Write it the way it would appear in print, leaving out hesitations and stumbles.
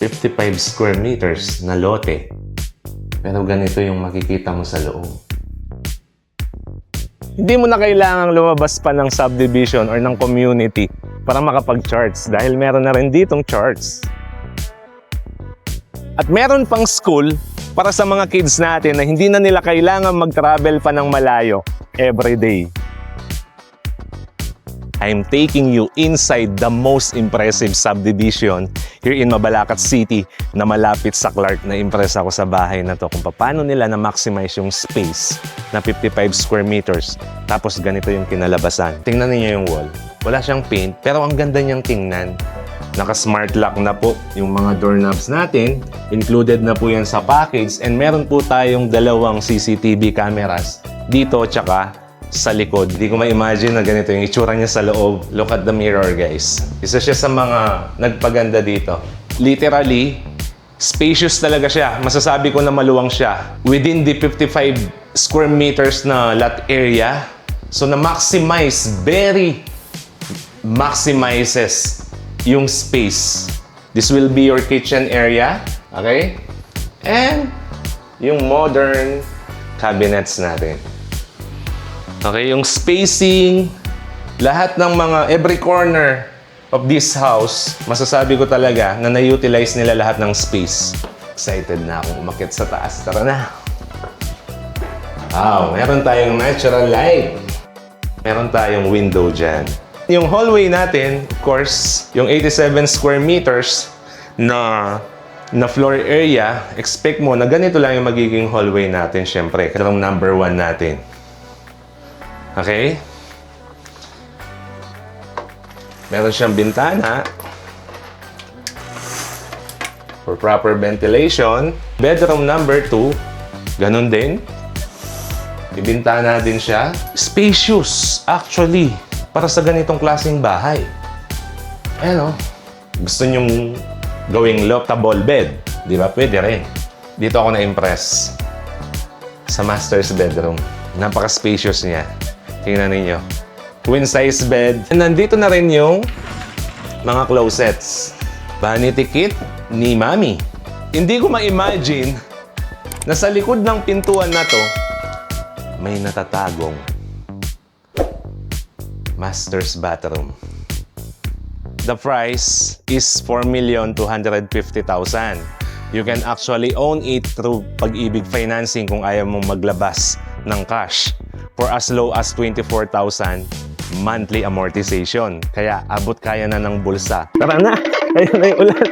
55 square meters na lote. Pero ganito yung makikita mo sa loob. Hindi mo na kailangang lumabas pa ng subdivision or ng community para makapag-charts dahil meron na rin ditong charts. At meron pang school para sa mga kids natin na hindi na nila kailangan mag-travel pa ng malayo every day. I'm taking you inside the most impressive subdivision here in Mabalacat City na malapit sa Clark. Na-impress ako sa bahay na to kung paano nila na-maximize yung space na 55 square meters. Tapos ganito yung kinalabasan. Tingnan niyo yung wall. Wala siyang paint pero ang ganda niyang tingnan. Naka-smart lock na po yung mga doorknobs natin. Included na po yan sa package. And meron po tayong dalawang CCTV cameras dito tsaka sa likod. Hindi ko ma-imagine na ganito yung itsura niya sa loob. Look at the mirror, guys. Isa siya sa mga nagpaganda dito. Literally, spacious talaga siya. Masasabi ko na maluwang siya. Within the 55 square meters na lot area, so na-maximize, very maximizes yung space. This will be your kitchen area. Okay? And yung modern cabinets natin. Okay, yung spacing, lahat ng mga, every corner of this house, masasabi ko talaga na na-utilize nila lahat ng space. Excited na akong umakyat sa taas. Tara na! Wow, meron tayong natural light. Meron tayong window dyan. Yung hallway natin, of course, yung 87 square meters na floor area, expect mo na ganito lang yung magiging hallway natin, syempre. Ito ang number 1 natin. Okay? Meron siyang bintana for proper ventilation. Bedroom number 2, ganun din. Ibintana din siya. Spacious, actually, para sa ganitong klaseng bahay. Ayan o. Gusto nyong gawing loftable bed. Di ba? Pwede rin. Dito ako na-impress sa master's bedroom. Napaka-spacious niya. Tingnan ninyo. Queen size bed. And nandito na rin yung mga closets. Vanity kit ni Mami. Hindi ko ma-imagine na sa likod ng pintuan na to, may natatagong master's bathroom. The price is 4,250,000. You can actually own it through Pag-ibig Financing kung ayaw mong maglabas ng cash for as low as 24,000 monthly amortization. Kaya abot kaya na ng bulsa. Tara na! Ayun na yung ulan.